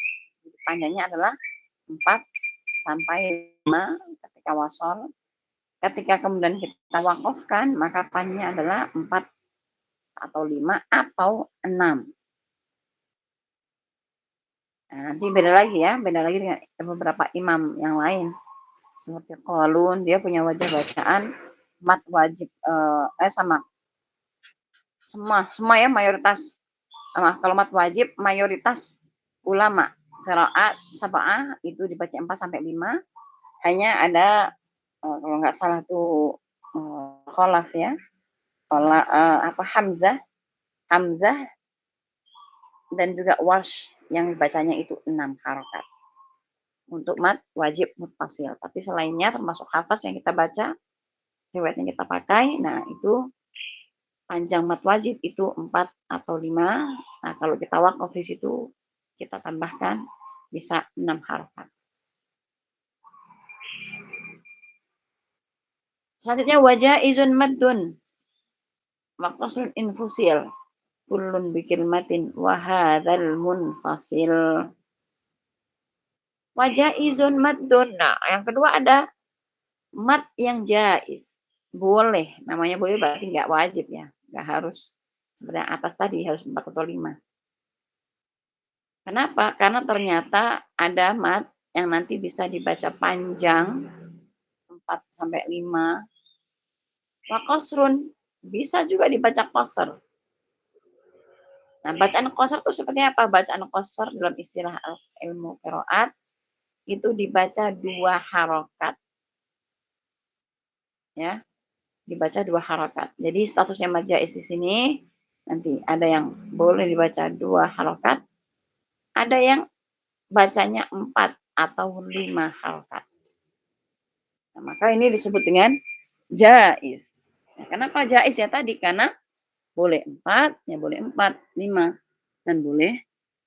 Speaker 3: Panjangnya adalah 4 sampai 5 ketika wasol. Ketika kemudian kita wakafkan, maka panjangnya adalah 4 atau 5 atau 6. Nah, nanti beda lagi ya, beda lagi dengan beberapa imam yang lain. Seperti Qalun, dia punya wajah bacaan mat wajib sama semua ya mayoritas. Kalau mat wajib mayoritas ulama qiraat sab'ah itu dibaca 4 sampai 5. Hanya ada kalau nggak salah tuh kholaf ya. Hamzah dan juga warsh yang dibacanya itu 6 harokat. Untuk mat wajib muttasil. Tapi selainnya termasuk hafaz yang kita baca, riwayat yang kita pakai, nah itu panjang mat wajib itu 4 atau 5. Nah, kalau kita wakaf di situ, kita tambahkan bisa 6 harokat. Selanjutnya wajaizun maddun wa qasrun infusil kullun bikilmatin wa hadzal munfasil. Wajaizun maddun. Nah, yang kedua ada mat yang jaiz. Boleh, namanya boleh berarti nggak wajib ya. Nggak harus seperti yang atas tadi harus 4 atau 5. Kenapa? Karena ternyata ada mat yang nanti bisa dibaca panjang 4 sampai 5. Wa qasrun bisa juga dibaca qasr. Nah, bacaan qasr itu seperti apa? Bacaan qasr dalam istilah ilmu qiraat itu dibaca 2 harokat. Ya, dibaca 2 harokat. Jadi statusnya mad jaiz di sini nanti ada yang boleh dibaca 2 harokat, ada yang bacanya 4 atau 5 harokat. Nah, maka ini disebut dengan jaiz. Nah, kenapa jaiz ya tadi? Karena boleh 4, ya boleh 4, 5, dan boleh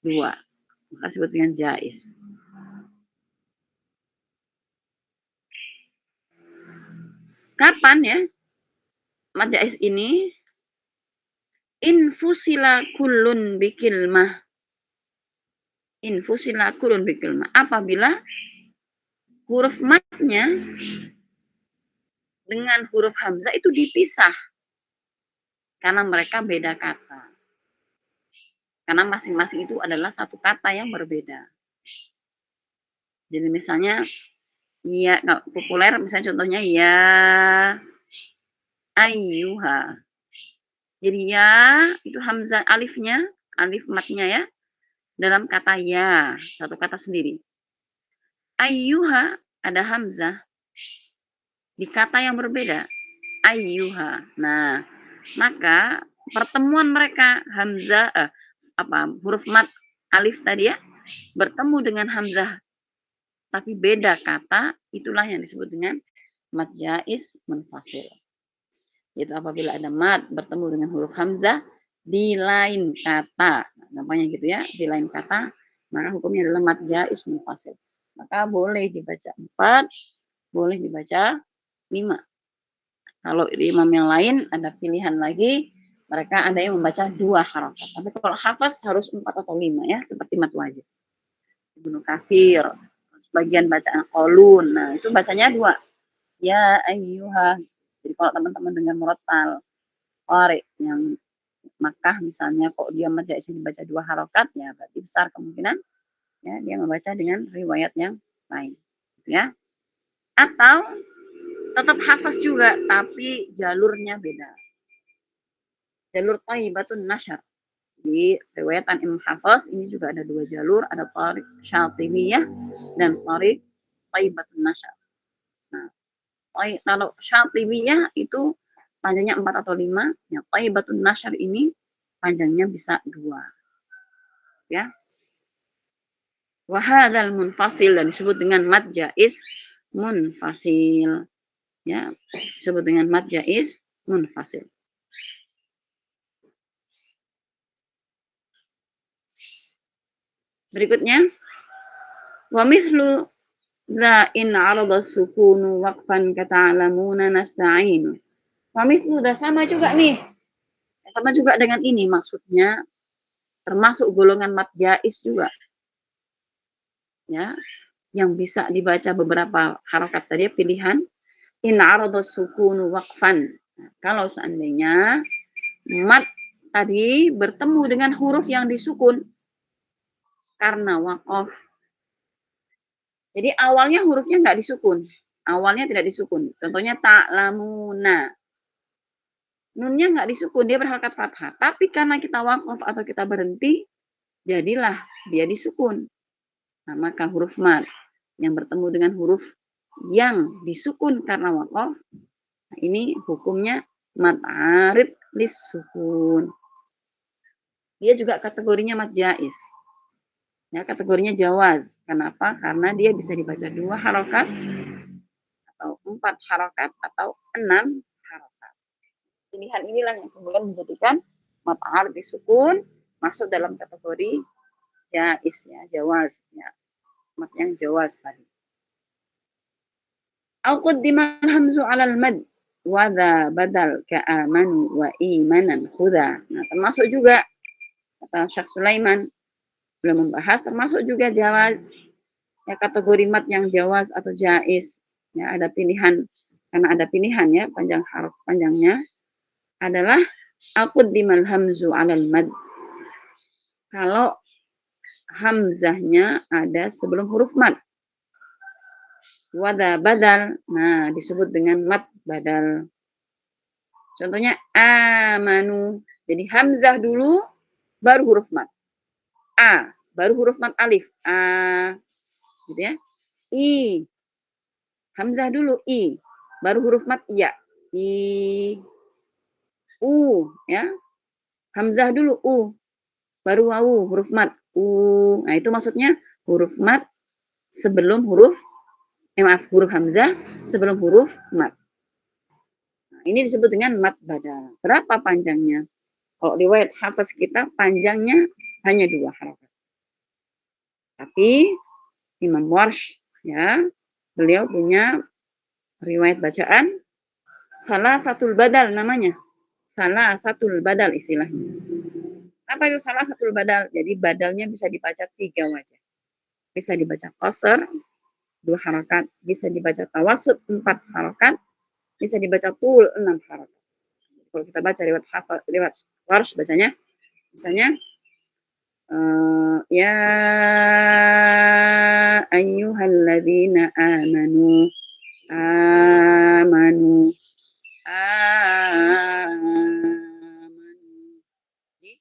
Speaker 3: 2. Maka disebut dengan jaiz. Kapan ya mad jaiz ini? Infusila kullun bikilmah. Infusila kullun bikilmah. Apabila huruf matnya dengan huruf hamzah itu dipisah karena mereka beda kata. Karena masing-masing itu adalah satu kata yang berbeda. Jadi misalnya ya populer misalnya contohnya ya ayyuha. Jadi ya itu hamzah alifnya, alif matnya ya dalam kata ya, satu kata sendiri. Ayyuha ada hamzah di kata yang berbeda. Ayyuha. Nah, maka pertemuan mereka hamzah huruf mat alif tadi ya bertemu dengan hamzah tapi beda kata, itulah yang disebut dengan mad jaiz munfasil. Yaitu apabila ada mad bertemu dengan huruf hamzah di lain kata. Namanya gitu ya, di lain kata, maka hukumnya adalah mad jaiz munfasil. Maka boleh dibaca 4, boleh dibaca 5. Kalau di imam yang lain ada pilihan lagi, mereka ada yang membaca 2 harakat. Tapi kalau hafaz harus 4 atau 5 ya, seperti mat wajib. Ibnu Katsir, sebagian bacaan Qalun. Nah, itu bacanya 2. Ya ayyuha. Jadi kalau teman-teman dengan murattal qari yang Makkah misalnya kok dia majaz dibaca 2 harakat ya berarti besar kemungkinan ya dia membaca dengan riwayat yang lain ya. Atau tetap hafaz juga tapi jalurnya beda. Jalur Thayyibatun Nasyr. Di riwayat Imam Hafiz ini juga ada 2 jalur, ada Thariq Syatibiyah dan Thariq Thayyibatun Nasyr. Nah, kalau Syatibiyah itu panjangnya 4 atau 5, yang Thayyibatun Nasyr ini panjangnya bisa 2. Ya. Wa hadzal munfasil dan disebut dengan mad jaiz munfasil. Ya, disebut dengan mad jaiz munfasil. Berikutnya wa mithlu la in 'arada sukunu waqfan kata'lamuna nasta'in. Wa mithlu sama juga nih. Sama juga dengan ini maksudnya termasuk golongan mad jaiz juga. Ya, yang bisa dibaca beberapa harakat tadi pilihan in 'arada sukunu waqfan. Nah, kalau seandainya mad tadi bertemu dengan huruf yang disukun karena waqaf. Jadi awalnya hurufnya nggak disukun. Awalnya tidak disukun. Contohnya ta'lamuna. Nunnya nggak disukun, dia berharakat fathah. Tapi karena kita waqaf atau kita berhenti, jadilah dia disukun. Nah, maka huruf mad yang bertemu dengan huruf yang disukun karena waqaf, nah ini hukumnya mad arid lis sukun. Dia juga kategorinya mad jaiz. Ya, kategorinya jawaz. Kenapa? Karena dia bisa dibaca 2 harakat atau 4 harakat atau 6 harakat. Pilihan inilah yang kemudian menjadikan mad arid lis sukun masuk dalam kategori jaiz ya, jawaz ya. Mad yang jawaz tadi. Au quddimal hamzu 'alal mad wa dha badal ka'amanu wa imanan khudha. Nah, termasuk juga kata Syekh Sulaiman belum membahas termasuk juga jawaz ya kategori mad yang jawaz atau jaiz ya ada pilihan karena ada pilihan ya panjang harf panjangnya adalah aquddimal hamzu 'alal mad kalau hamzahnya ada sebelum huruf mad wada badal nah disebut dengan mad badal contohnya amanu jadi hamzah dulu baru huruf mad a baru huruf mad alif a gitu ya i hamzah dulu i baru huruf mad ya i u ya hamzah dulu u baru wawu huruf mad u nah itu maksudnya huruf mad sebelum huruf huruf hamzah sebelum huruf mad nah, ini disebut dengan mad badal berapa panjangnya kalau riwayat Hafiz kita panjangnya hanya 2 harakat tapi Imam Warsh ya beliau punya riwayat bacaan salah fatul badal namanya. Salah fatul badal istilahnya. Apa itu salah fatul badal? Jadi badalnya bisa dibaca 3 wajah. Bisa dibaca qasar, 2 harakat, bisa dibaca tawasud 4 harakat, bisa dibaca tul 6 harakat. Kalau kita baca lewat Warsh bacanya, misalnya ya ayyuhalladzina amanu amanu amanu. Jadi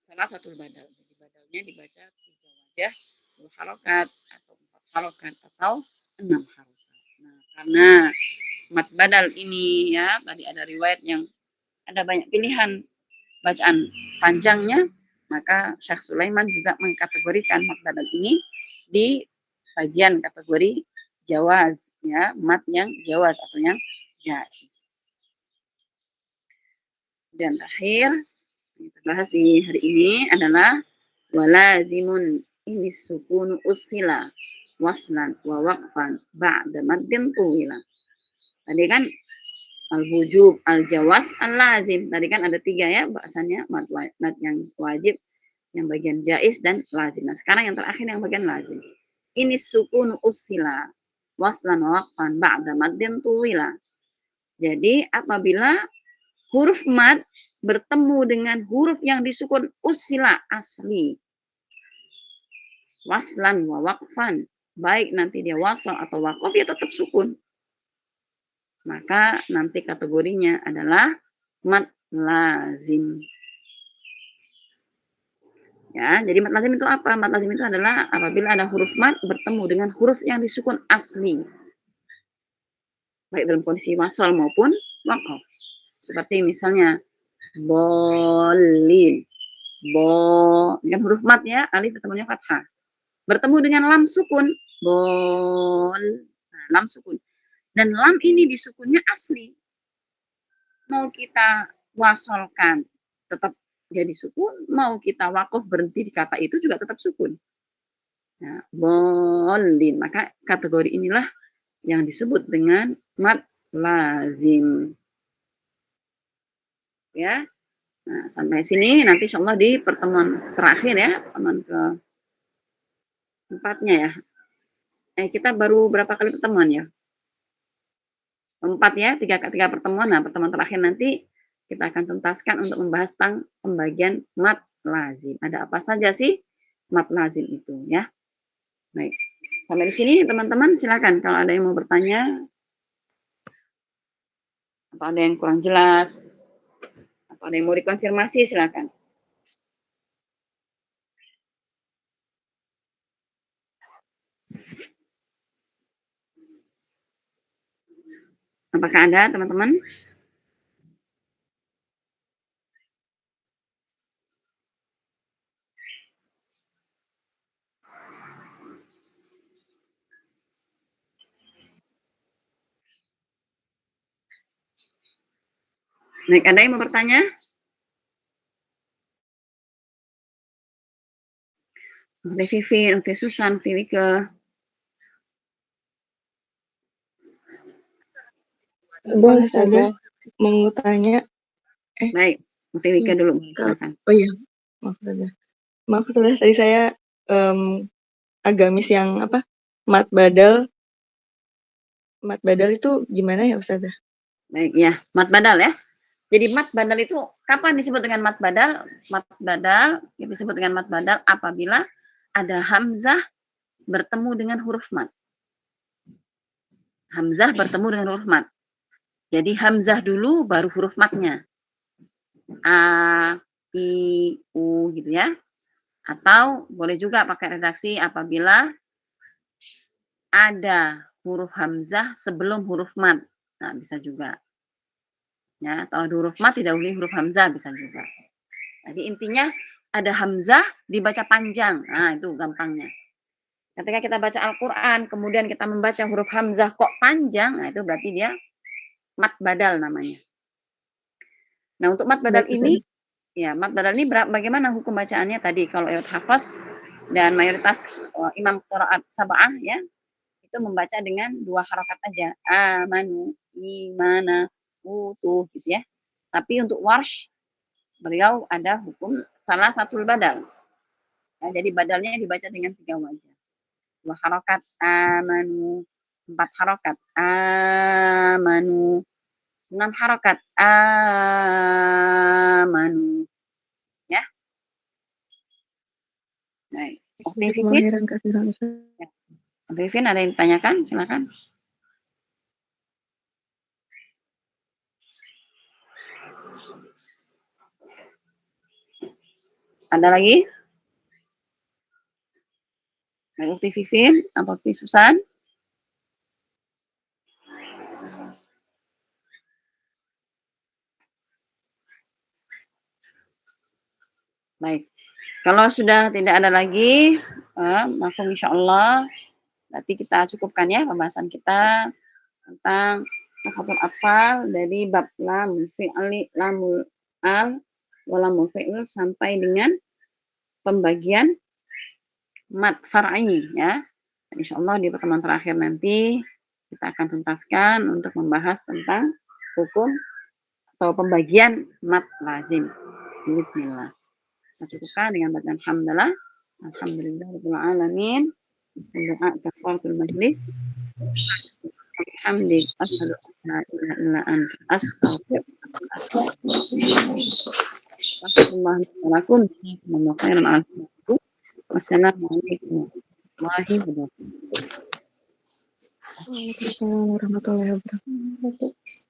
Speaker 3: salah satu badal. Jadi badalnya dibaca 3 wajah, 2 harakat atau 4 harakat atau 6 harakat. Nah, karena mat badal ini ya, tadi ada riwayat yang ada banyak pilihan bacaan panjangnya, maka Syekh Sulaiman juga mengkategorikan mat badal ini di bagian kategori jawaz, ya, mat yang jawaz atau yang jaiz. Dan terakhir yang kita bahas di hari ini adalah walazimun ini sukunu usila waslan wa waqfan ba'da maddin tuwila. Tadi kan al-wujub, al-jawaz, al-lazim. Tadi kan ada 3 ya bahasannya, mat yang wajib, yang bagian jaiz dan lazim. Nah, sekarang yang terakhir yang bagian lazim. Ini sukun usila waslan wa waqfan ba'da maddin tuwila. Jadi apabila huruf mad bertemu dengan huruf yang disukun usila asli, waslan wa waqfan, baik nanti dia wasal atau waqaf ya tetap sukun, maka nanti kategorinya adalah mat lazim. Ya, jadi mat lazim itu apa? Mat lazim itu adalah apabila ada huruf mat bertemu dengan huruf yang disukun asli, baik dalam kondisi wasal maupun waqaf. Seperti misalnya bolin, dengan huruf mat ya, alif bertemunya fathah. Bertemu dengan lam sukun, bol, nah, lam sukun. Dan lam ini disukunnya asli. Mau kita wasolkan tetap jadi sukun, mau kita wakaf berhenti di kata itu juga tetap sukun. Nah, bolin, maka kategori inilah yang disebut dengan mat lazim. Ya, nah, sampai sini nanti insya Allah di pertemuan terakhir ya, pertemuan ke-4-nya ya. Kita baru berapa kali pertemuan ya? 4 ya, 3 pertemuan. Nah, pertemuan terakhir nanti kita akan tuntaskan untuk membahas tentang pembagian mat lazim. Ada apa saja sih mat lazim itu ya? Baik. Sampai di sini teman-teman, silakan kalau ada yang mau bertanya atau ada yang kurang jelas atau ada yang mau dikonfirmasi silakan. Apakah ada teman-teman? Baik, ada yang mau bertanya? Oke, Vivi, oke, Susan, oke, Wike.
Speaker 1: Udah, Ustazah.
Speaker 4: Mau tanya.
Speaker 3: Baik, oke, Wike dulu, silakan.
Speaker 4: Oh iya, maaf Ustazah. Maaf Ustazah, tadi saya agak miss yang apa? Mat badal itu gimana ya Ustazah?
Speaker 3: Baik ya, mat badal ya. Jadi mat badal itu kapan disebut dengan mat badal? Mat badal itu disebut dengan mat badal apabila ada hamzah bertemu dengan huruf mat. Hamzah bertemu dengan huruf mat. Jadi hamzah dulu baru huruf matnya. A, I, U gitu ya. Atau boleh juga pakai redaksi apabila ada huruf hamzah sebelum huruf mat. Nah, bisa juga. Ya, atau ada huruf mat didahului huruf hamzah bisa juga. Jadi intinya ada hamzah dibaca panjang. Nah, itu gampangnya. Ketika kita baca Al-Qur'an, kemudian kita membaca huruf hamzah kok panjang, nah itu berarti dia mat badal namanya. Nah, untuk mat badal ini ya, mat badal ini bagaimana hukum bacaannya tadi kalau lewat hafaz dan mayoritas imam qiraat sab'ah ya, itu membaca dengan 2 harakat aja. Amanu, imana, utuh gitu ya. Tapi untuk Warsh beliau ada hukum salah satu badal. Nah, jadi badalnya dibaca dengan 3 wajah. 2 harokat amanu, 4 harokat amanu, 6 harokat amanu, ya. Baik. Ukhti Vivin,
Speaker 4: Jazakumullah khairan katsiran, Ustaz.
Speaker 3: Ukhti Vivin ada yang ditanyakan? Silakan. Ada lagi? Baik, Ukhti Vivin atau Ukhti Susan? Baik. Kalau sudah tidak ada lagi, maka insyaallah nanti kita cukupkan ya pembahasan kita tentang Tuhfatul Atfal dari bab lamul fi'li, lamul al, walamul fi'il sampai dengan pembagian mat far'i ya. Insyaallah di pertemuan terakhir nanti kita akan tuntaskan untuk membahas tentang hukum atau pembagian mat lazim. Bismillah. Kita cukupkan dengan bacaan hamdalah. Alhamdulillahirabbil alamin. Doa kafaratul majlis. Alhamdulillah, asyhadu an la ilaha illa anta astaghfiruka wa atubu ilaik. Wassalamualaikum warahmatullahi wabarakatuh.
Speaker 4: Waalaikumsalam warahmatullahi wabarakatuh.